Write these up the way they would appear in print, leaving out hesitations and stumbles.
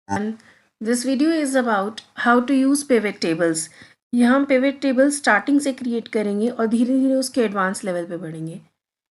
And this video is about how to use pivot tables. यहाँ हम pivot table starting से create करेंगे और धीरे धीरे उसके एडवांस लेवल पे बढ़ेंगे।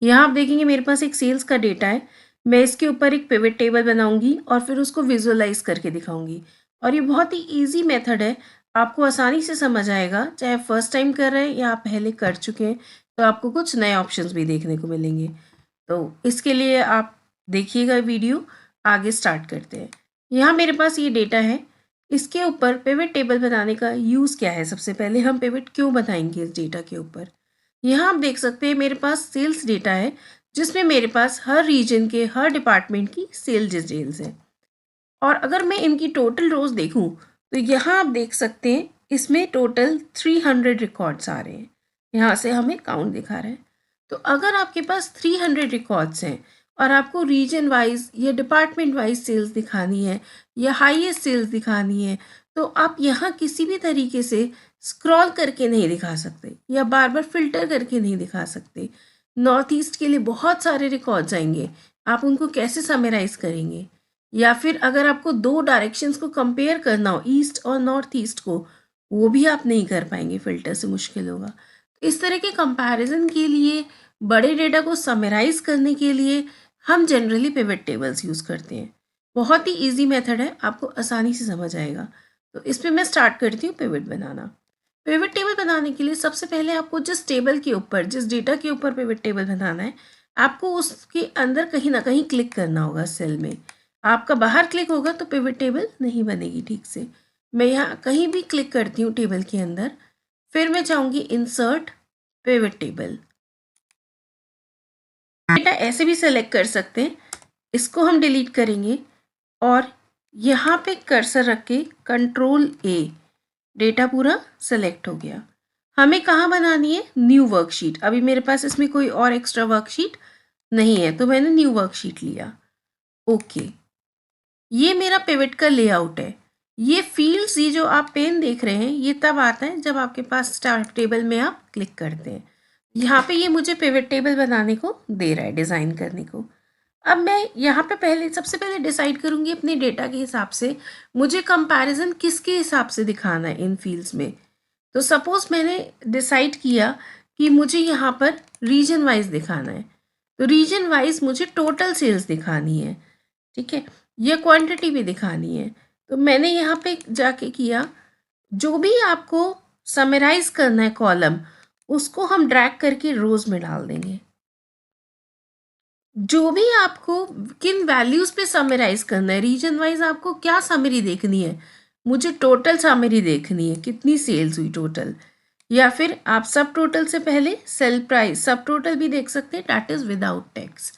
यहाँ आप देखेंगे मेरे पास एक सेल्स का डेटा है। मैं इसके ऊपर एक पिवट टेबल बनाऊंगी और फिर उसको विजुअलाइज करके दिखाऊंगी। और ये बहुत ही ईजी मेथड है, आपको आसानी से समझ आएगा। चाहे आप फर्स्ट टाइम कर रहे हैं या आप पहले कर चुके हैं, तो आपको कुछ नए ऑप्शंस भी देखने को मिलेंगे। तो इसके लिए आप देखिएगा वीडियो। आगे स्टार्ट करते हैं। यहाँ मेरे पास ये डेटा है, इसके ऊपर पिवट टेबल बनाने का यूज़ क्या है। सबसे पहले हम पिवट क्यों बनाएंगे इस डेटा के ऊपर। यहाँ आप देख सकते हैं मेरे पास सेल्स डेटा है, जिसमें मेरे पास हर रीजन के हर डिपार्टमेंट की सेल डिटेल्स हैं। और अगर मैं इनकी टोटल रोज देखूं तो यहाँ आप देख सकते हैं इसमें टोटल 300 रिकॉर्ड्स आ रहे हैं। यहाँ से हमें काउंट दिखा रहा है। तो अगर आपके पास 300 रिकॉर्ड्स हैं और आपको रीजन वाइज या डिपार्टमेंट वाइज सेल्स दिखानी है या हाईएस्ट सेल्स दिखानी है, तो आप यहाँ किसी भी तरीके से स्क्रॉल करके नहीं दिखा सकते या बार बार फिल्टर करके नहीं दिखा सकते। नॉर्थ ईस्ट के लिए बहुत सारे रिकॉर्ड्स आएंगे, आप उनको कैसे समराइज करेंगे। या फिर अगर आपको दो डायरेक्शंस को कंपेयर करना हो, ईस्ट और नॉर्थ ईस्ट को, वो भी आप नहीं कर पाएंगे, फिल्टर से मुश्किल होगा। तो इस तरह के कंपैरिजन के लिए, बड़े डेटा को समराइज करने के लिए हम जनरली पिवट टेबल्स यूज़ करते हैं। बहुत ही ईजी मेथड है, आपको आसानी से समझ आएगा। तो इस पर मैं स्टार्ट करती हूँ पिवट बनाना। पिवट टेबल बनाने के लिए सबसे पहले आपको जिस टेबल के ऊपर, जिस डेटा के ऊपर पिवट टेबल बनाना है, आपको उसके अंदर कहीं ना कहीं क्लिक करना होगा सेल में। आपका बाहर क्लिक होगा तो पिवट टेबल नहीं बनेगी ठीक से। मैं यहाँ कहीं भी क्लिक करती हूँ टेबल के अंदर, फिर मैं चाहूँगी इंसर्ट पिवट टेबल। डेटा ऐसे भी सेलेक्ट कर सकते हैं, इसको हम डिलीट करेंगे और यहाँ पे कर्सर रख के कंट्रोल ए, डेटा पूरा सेलेक्ट हो गया। हमें कहाँ बनानी है, न्यू वर्कशीट। अभी मेरे पास इसमें कोई और एक्स्ट्रा वर्कशीट नहीं है, तो मैंने न्यू वर्कशीट लिया। ओके, ये मेरा पिवट का लेआउट है। ये फील्ड्स, ये जो आप पेन देख रहे हैं, ये तब आता है जब आपके पास स्टार्ट टेबल में आप क्लिक करते हैं। यहाँ पे ये मुझे पिवट टेबल बनाने को दे रहा है, डिज़ाइन करने को। अब मैं यहाँ पे सबसे पहले डिसाइड करूँगी अपने डेटा के हिसाब से मुझे कंपैरिजन किसके हिसाब से दिखाना है इन फील्ड्स में। तो सपोज मैंने डिसाइड किया कि मुझे यहाँ पर रीजन वाइज दिखाना है, तो रीजन वाइज मुझे टोटल सेल्स दिखानी है, ठीक है, या क्वांटिटी भी दिखानी है। तो मैंने यहाँ पे जाके किया, जो भी आपको समराइज करना है कॉलम, उसको हम ड्रैग करके रोज में डाल देंगे। जो भी आपको किन वैल्यूज पे समराइज करना है, रीजन वाइज आपको क्या समरी देखनी है, मुझे टोटल समरी देखनी है, कितनी सेल्स हुई टोटल। या फिर आप सब टोटल से पहले सेल प्राइस सब टोटल भी देख सकते हैं, दैट इज विदाउट टैक्स।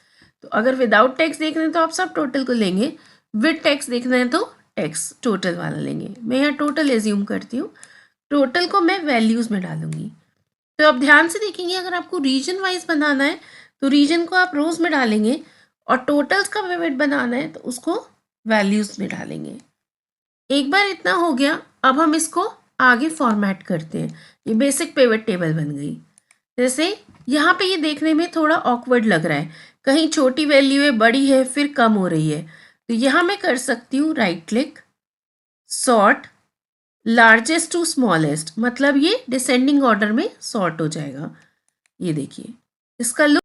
तो अगर विदाउट टैक्स देखना है तो आप सब टोटल को लेंगे, विद टैक्स देखना है तो टैक्स टोटल वाला लेंगे। मैं यहाँ टोटल एज्यूम करती हूँ, टोटल को मैं वैल्यूज में डालूंगी। तो अब ध्यान से देखेंगे, अगर आपको रीजन वाइज बनाना है तो रीजन को आप रोज में डालेंगे, और टोटल्स का पिवट बनाना है तो उसको वैल्यूज में डालेंगे। एक बार इतना हो गया, अब हम इसको आगे फॉर्मेट करते हैं। ये बेसिक पिवट टेबल बन गई। जैसे यहाँ पे ये देखने में थोड़ा ऑकवर्ड लग रहा है, कहीं छोटी वैल्यू है, बड़ी है, फिर कम हो रही है। तो यहाँ मैं कर सकती हूँ right click, sort largest to smallest, मतलब ये डिसेंडिंग ऑर्डर में सॉर्ट हो जाएगा। ये देखिए इसका लुक।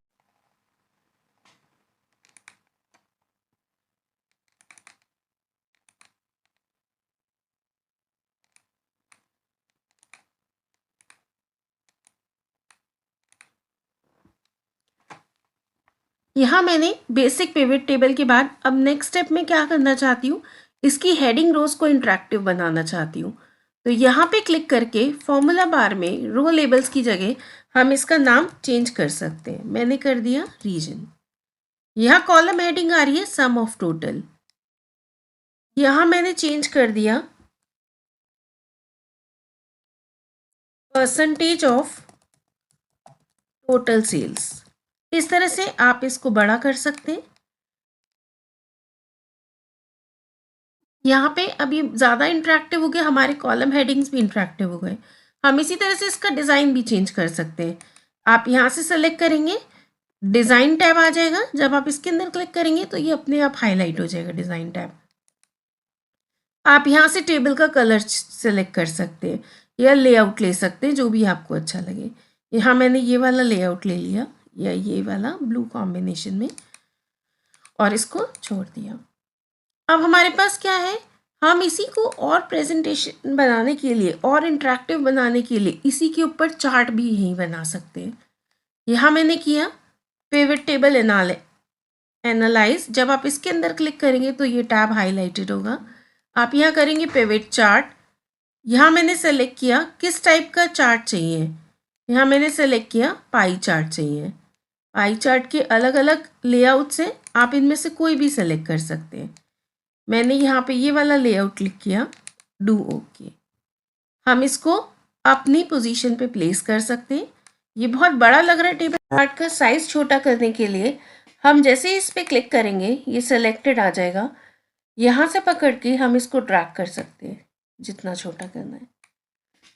यहाँ मैंने बेसिक पिवट टेबल के बाद अब नेक्स्ट स्टेप में क्या करना चाहती हूँ, इसकी हेडिंग रोज को इंटरेक्टिव बनाना चाहती हूँ। तो यहाँ पे क्लिक करके फॉर्मूला बार में रो लेबल्स की जगह हम इसका नाम चेंज कर सकते हैं। मैंने कर दिया रीजन। यहाँ कॉलम हेडिंग आ रही है सम ऑफ टोटल, यहाँ मैंने चेंज कर दिया परसेंटेज ऑफ टोटल सेल्स। इस तरह से आप इसको बड़ा कर सकते हैं। यहाँ पे अभी ज़्यादा इंटरेक्टिव हो गया, हमारे कॉलम हेडिंग्स भी इंटरेक्टिव हो गए। हम इसी तरह से इसका डिज़ाइन भी चेंज कर सकते हैं। आप यहाँ से सेलेक्ट करेंगे, डिज़ाइन टैब आ जाएगा। जब आप इसके अंदर क्लिक करेंगे तो ये अपने आप हाईलाइट हो जाएगा डिज़ाइन टैब। आप यहाँ से टेबल का कलर सेलेक्ट कर सकते हैं या लेआउट ले सकते हैं, जो भी आपको अच्छा लगे। यहाँ मैंने ये वाला लेआउट ले लिया या ये वाला ब्लू कॉम्बिनेशन में और इसको छोड़ दिया। अब हमारे पास क्या है, हम इसी को और प्रेजेंटेशन बनाने के लिए और इंटरेक्टिव बनाने के लिए इसी के ऊपर चार्ट भी यहीं बना सकते हैं। यहाँ मैंने किया पिवट टेबल एनालाइज। जब आप इसके अंदर क्लिक करेंगे तो ये टैब हाईलाइटेड होगा। आप यहाँ करेंगे पिवट चार्ट। यहाँ मैंने सेलेक्ट किया किस टाइप का चार्ट चाहिए। यहाँ मैंने सेलेक्ट किया पाई चार्ट चाहिए। पाई चार्ट के अलग अलग लेआउट्स हैं, आप इनमें से कोई भी सेलेक्ट कर सकते हैं। मैंने यहाँ पे ये वाला लेआउट क्लिक किया, डू ओके। हम इसको अपनी पोजीशन पे प्लेस कर सकते हैं। ये बहुत बड़ा लग रहा है टेबल चार्ट का साइज छोटा करने के लिए हम जैसे ही इस पर क्लिक करेंगे ये सेलेक्टेड आ जाएगा। यहाँ से पकड़ के हम इसको ड्रैग कर सकते हैं जितना छोटा करना है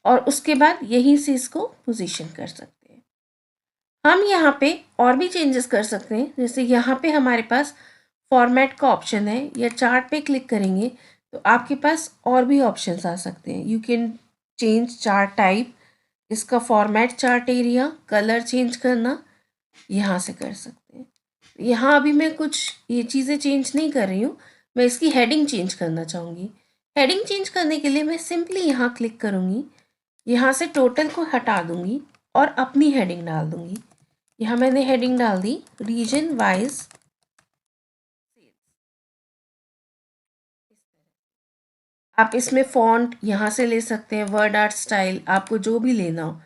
और उसके बाद यहीं से इसको पोजीशन कर सकते हैं। हम यहाँ पे और भी चेंजेस कर सकते हैं, जैसे यहाँ पे हमारे पास फॉर्मेट का ऑप्शन है या चार्ट पे क्लिक करेंगे तो आपके पास और भी ऑप्शंस आ सकते हैं। You can change chart type, इसका format chart area, colour change करना यहाँ से कर सकते हैं। यहाँ अभी मैं कुछ ये चीज़ें चेंज नहीं कर रही हूँ, मैं इसकी हेडिंग चेंज करना चाहूँगी। हेडिंग चेंज करने के लिए मैं सिंपली यहाँ क्लिक करूँगी, यहाँ से टोटल को हटा दूँगी और अपनी हेडिंग डाल दूँगी। यहाँ मैंने हेडिंग डाल दी रीजन वाइज। आप इसमें फॉन्ट यहाँ से ले सकते हैं, वर्ड आर्ट स्टाइल, आपको जो भी लेना हो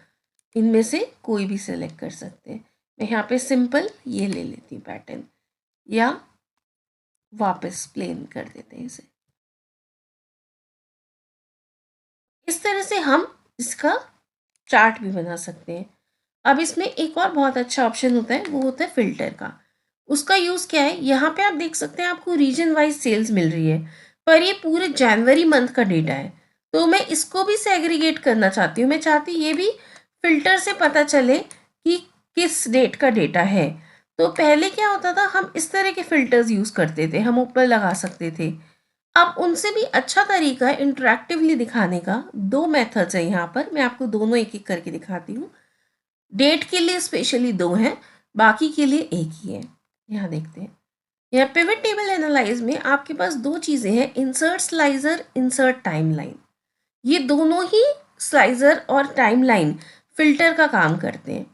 इनमें से कोई भी सेलेक्ट कर सकते हैं। मैं यहाँ पे सिंपल ये ले लेती हूँ पैटर्न, या वापस प्लेन कर देते हैं इसे। इस तरह से हम इसका चार्ट भी बना सकते हैं। अब इसमें एक और बहुत अच्छा ऑप्शन होता है, वो होता है फिल्टर का। उसका यूज़ क्या है, यहाँ पे आप देख सकते हैं आपको रीजन वाइज सेल्स मिल रही है, पर ये पूरे जनवरी मंथ का डेटा है। तो मैं इसको भी सेग्रीगेट करना चाहती हूँ, मैं चाहती ये भी फिल्टर से पता चले कि किस डेट का डेटा है। तो पहले क्या होता था, हम इस तरह के फिल्टर्स यूज़ करते थे, हम ऊपर लगा सकते थे। अब उनसे भी अच्छा तरीका है इंटरेक्टिवली दिखाने का। दो मेथड्स हैं यहाँ पर, मैं आपको दोनों एक एक करके दिखाती हूँ। डेट के लिए स्पेशली दो हैं, बाकी के लिए एक ही है। यहाँ देखते हैं, यहाँ पिवट टेबल एनालाइज में आपके पास दो चीज़ें हैं, इंसर्ट स्लाइजर, इंसर्ट टाइमलाइन। ये दोनों ही स्लाइजर और टाइमलाइन फिल्टर का काम करते हैं।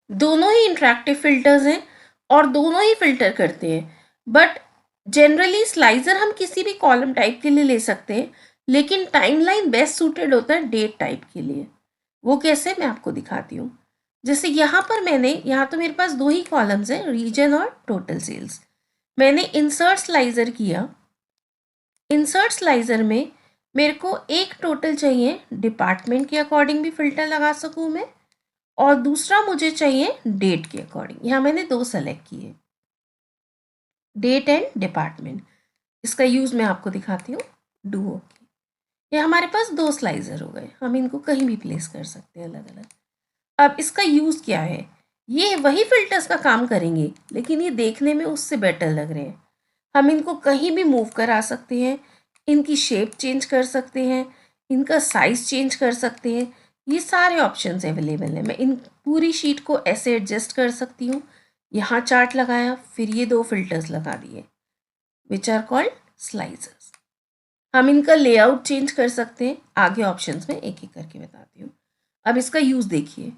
दोनों ही इंटरेक्टिव फिल्टर्स हैं और दोनों ही फिल्टर करते हैं, बट जनरली स्लाइजर हम किसी भी कॉलम टाइप के लिए ले सकते हैं, लेकिन टाइमलाइन बेस्ट सूटेड होता है डेट टाइप के लिए। वो कैसे, मैं आपको दिखाती हूँ। जैसे यहाँ पर यहाँ तो मेरे पास दो ही कॉलम्स हैं, रीजन और टोटल सेल्स। मैंने इंसर्ट स्लाइजर किया। इंसर्ट स्लाइजर में मेरे को एक टोटल चाहिए, डिपार्टमेंट के अकॉर्डिंग भी फिल्टर लगा सकूँ मैं, और दूसरा मुझे चाहिए डेट के अकॉर्डिंग। यहाँ मैंने दो सेलेक्ट किए, डेट एंड डिपार्टमेंट। इसका यूज़ मैं आपको दिखाती हूँ, डू ओके। ये हमारे पास दो स्लाइजर हो गए, हम इनको कहीं भी प्लेस कर सकते हैं अलग अलग। अब इसका यूज़ क्या है, ये वही फिल्टर्स का काम करेंगे, लेकिन ये देखने में उससे बेटर लग रहे हैं। हम इनको कहीं भी मूव करा सकते हैं, इनकी शेप चेंज कर सकते हैं, इनका साइज चेंज कर सकते हैं। ये सारे ऑप्शंस अवेलेबल हैं। मैं इन पूरी शीट को ऐसे एडजस्ट कर सकती हूँ। यहाँ चार्ट लगाया, फिर ये दो फिल्टर्स लगा दिए, विच आर कॉल्ड स्लाइजर्स। हम इनका लेआउट चेंज कर सकते हैं, आगे ऑप्शंस में एक एक करके बताती हूँ। अब इसका यूज़ देखिए,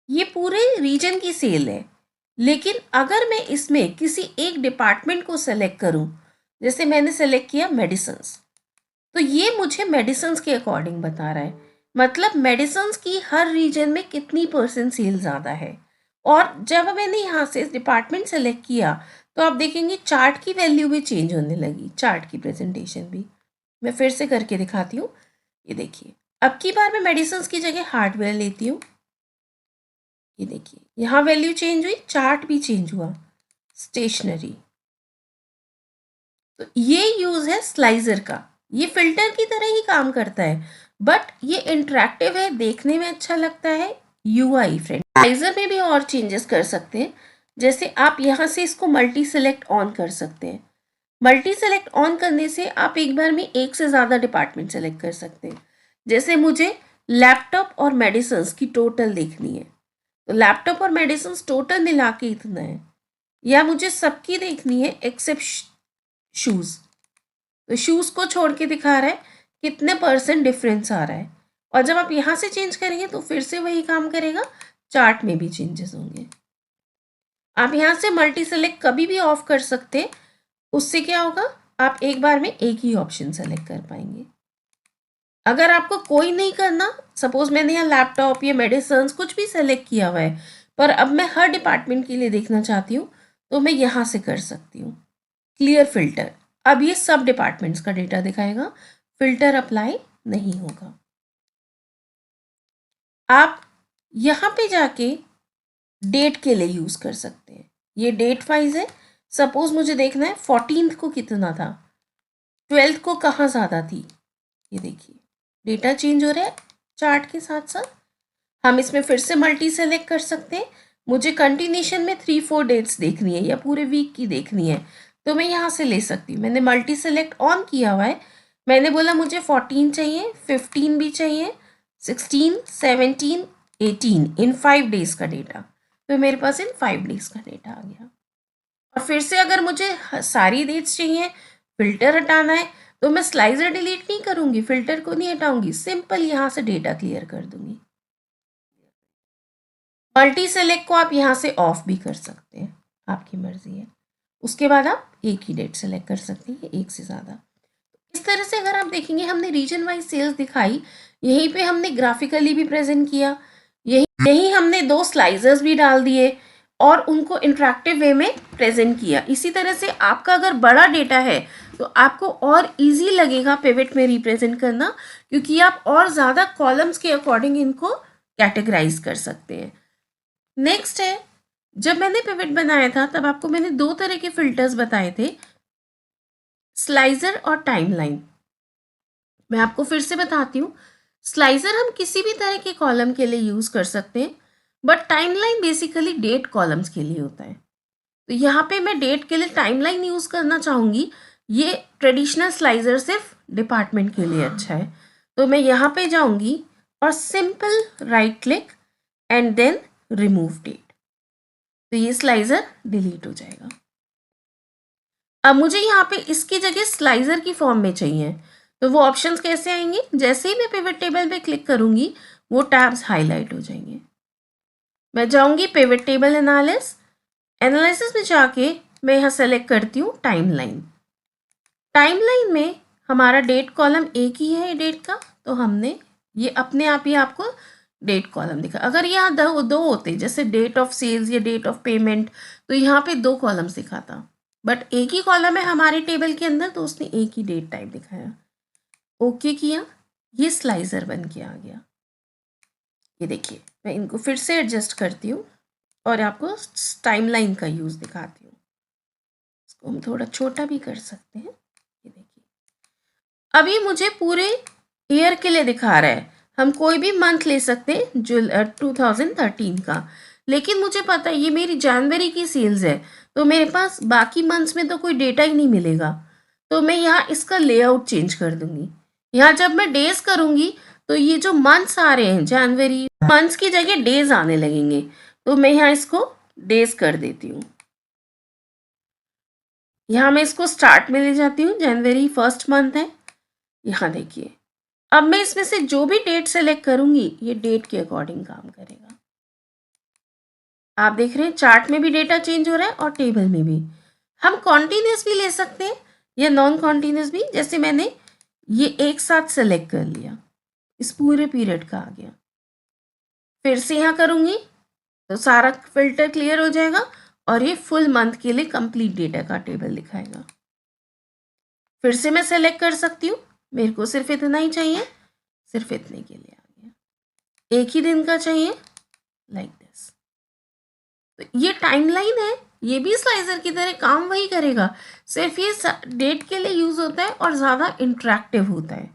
ये पूरे रीजन की सेल है, लेकिन अगर मैं इसमें किसी एक डिपार्टमेंट को सेलेक्ट करूं, जैसे मैंने सेलेक्ट किया मेडिसिन्स, तो ये मुझे मेडिसिन्स के अकॉर्डिंग बता रहा है, मतलब मेडिसिन्स की हर रीजन में कितनी % सेल ज़्यादा है। और जब मैंने यहाँ से डिपार्टमेंट सेलेक्ट किया तो आप देखेंगे चार्ट की वैल्यू भी चेंज होने लगी, चार्ट की प्रेजेंटेशन भी। मैं फिर से करके दिखाती हूँ, ये देखिए, अब की बार मैं मेडिसिन्स की जगह हार्डवेयर लेती हूँ। ये देखिए, यहाँ वैल्यू चेंज हुई, चार्ट भी चेंज हुआ, स्टेशनरी। तो ये यूज है स्लाइजर का, ये फिल्टर की तरह ही काम करता है, बट ये इंटरेक्टिव है, देखने में अच्छा लगता है, यूआई फ्रेंड। स्लाइजर में भी और चेंजेस कर सकते हैं, जैसे आप यहाँ से इसको मल्टी सेलेक्ट ऑन कर सकते हैं। मल्टी सेलेक्ट ऑन करने से आप एक बार में एक से ज़्यादा डिपार्टमेंट सेलेक्ट कर सकते हैं। जैसे मुझे लैपटॉप और मेडिसिन्स की टोटल देखनी है, तो लैपटॉप और मेडिसिन्स टोटल मिला के इतना है, या मुझे सबकी देखनी है एक्सेप्ट शूज़, तो शूज़ को छोड़ के दिखा रहा है कितने % डिफरेंस आ रहा है। और जब आप यहाँ से चेंज करेंगे तो फिर से वही काम करेगा, चार्ट में भी चेंजेस होंगे। आप यहाँ से मल्टी सेलेक्ट कभी भी ऑफ कर सकते हैं, उससे क्या होगा, आप एक बार में एक ही ऑप्शन सेलेक्ट कर पाएंगे। अगर आपको कोई नहीं करना, सपोज मैंने यहाँ लैपटॉप या मेडिसिन कुछ भी सेलेक्ट किया हुआ है, पर अब मैं हर डिपार्टमेंट के लिए देखना चाहती हूँ, तो मैं यहाँ से कर सकती हूँ क्लियर फिल्टर। अब ये सब डिपार्टमेंट्स का डेटा दिखाएगा, फिल्टर अप्लाई नहीं होगा। आप यहाँ पे जाके डेट के लिए यूज़ कर सकते हैं। ये डेट वाइज है, सपोज मुझे देखना है 14th को कितना था, 12th को कहाँ ज़्यादा थी। ये देखिए डेटा चेंज हो रहा है चार्ट के साथ साथ। हम इसमें फिर से मल्टी सेलेक्ट कर सकते हैं। मुझे कंटिन्यूशन में 3-4 डेट्स देखनी है या पूरे वीक की देखनी है, तो मैं यहाँ से ले सकती हूँ। मैंने मल्टी सेलेक्ट ऑन किया हुआ है, मैंने बोला मुझे 14 चाहिए, 15 भी चाहिए, 16, 17, 18 इन 5 डेज़ का डेटा, तो मेरे पास इन 5 डेज़ का डेटा आ गया। और फिर से अगर मुझे सारी डेट्स चाहिए, फिल्टर हटाना है, तो मैं स्लाइजर डिलीट नहीं करूँगी, फिल्टर को नहीं हटाऊँगी, सिंपल यहाँ से डेटा क्लियर कर दूँगी। मल्टी सेलेक्ट को आप यहाँ से ऑफ भी कर सकते हैं, आपकी मर्जी है। उसके बाद आप एक ही डेट सेलेक्ट कर सकते हैं, एक से ज़्यादा। इस तरह से अगर आप देखेंगे, हमने रीजन वाइज सेल्स दिखाई, यहीं पे हमने ग्राफिकली भी प्रेजेंट किया, यही हमने 2 स्लाइजर्स भी डाल दिए और उनको इंटरेक्टिव वे में प्रेजेंट किया। इसी तरह से आपका अगर बड़ा डेटा है तो आपको और इजी लगेगा पिवट में रिप्रेजेंट करना, क्योंकि आप और ज़्यादा कॉलम्स के अकॉर्डिंग इनको कैटेगराइज कर सकते हैं। नेक्स्ट है, जब मैंने पिवट बनाया था तब आपको मैंने 2 तरह के फिल्टर्स बताए थे, स्लाइजर और टाइमलाइन। मैं आपको फिर से बताती हूँ, स्लाइजर हम किसी भी तरह के कॉलम के लिए यूज़ कर सकते हैं, but timeline basically date columns के लिए होता है। तो यहाँ पे मैं डेट के लिए टाइमलाइन यूज़ करना चाहूँगी। ये ट्रेडिशनल स्लाइजर सिर्फ डिपार्टमेंट के लिए अच्छा है, तो मैं यहाँ पे जाऊँगी और simple right click and then remove date, तो ये स्लाइजर डिलीट हो जाएगा। अब मुझे यहाँ पे इसकी जगह स्लाइजर की फॉर्म में चाहिए, तो वो ऑप्शंस कैसे आएंगे, जैसे ही मैं पिवट टेबल पे क्लिक करूँगी वो टैब्स हाईलाइट हो जाएंगे। मैं जाऊँगी पिवट टेबल एनालिसिस में जाके मैं यहाँ सेलेक्ट करती हूँ टाइमलाइन। टाइमलाइन में हमारा डेट कॉलम एक ही है डेट का, तो हमने ये अपने आप ही आपको डेट कॉलम दिखा। अगर यहाँ दो होते, जैसे डेट ऑफ सेल्स या डेट ऑफ पेमेंट, तो यहाँ पे 2 कॉलम्स दिखाता, बट एक ही कॉलम है हमारे टेबल के अंदर, तो उसने एक ही डेट टाइप दिखाया। ओके किया, ये स्लाइजर बन के आ गया। ये देखिए मैं इनको फिर से एडजस्ट करती हूँ और आपको टाइमलाइन का यूज़ दिखाती हूँ। इसको हम थोड़ा छोटा भी कर सकते हैं। ये देखिए अभी मुझे पूरे ईयर के लिए दिखा रहा है, हम कोई भी मंथ ले सकते हैं, 2013 का, लेकिन मुझे पता है ये मेरी जनवरी की सेल्स है, तो मेरे पास बाकी मंथ्स में तो कोई डेटा ही नहीं मिलेगा। तो मैं यहाँ इसका लेआउट चेंज कर दूंगी। यहाँ जब मैं डेज करूँगी तो ये जो मंथ्स आ रहे हैं जनवरी, मंथ्स की जगह डेज आने लगेंगे, तो मैं यहाँ इसको डेज कर देती हूँ। यहाँ मैं इसको स्टार्ट में ले जाती हूँ, जनवरी 1st मंथ है। यहाँ देखिए अब मैं इसमें से जो भी डेट सेलेक्ट करूँगी ये डेट के अकॉर्डिंग काम करेगा। आप देख रहे हैं चार्ट में भी डेटा चेंज हो रहा है और टेबल में भी। हम कॉन्टिन्यूस भी ले सकते हैं या नॉन कॉन्टिन्यूस भी, जैसे मैंने ये एक साथ सेलेक्ट कर लिया, इस पूरे पीरियड का आ गया। फिर से यहाँ करूँगी तो सारा फिल्टर क्लियर हो जाएगा और ये फुल मंथ के लिए कंप्लीट डेटा का टेबल दिखाएगा। फिर से मैं सेलेक्ट कर सकती हूँ, मेरे को सिर्फ इतना ही चाहिए, सिर्फ इतने के लिए आ गया। एक ही दिन का चाहिए, लाइक दिस। तो ये टाइमलाइन है, ये भी स्लाइजर की तरह काम वही करेगा, सिर्फ ये डेट के लिए यूज़ होता है और ज़्यादा इंटरेक्टिव होता है।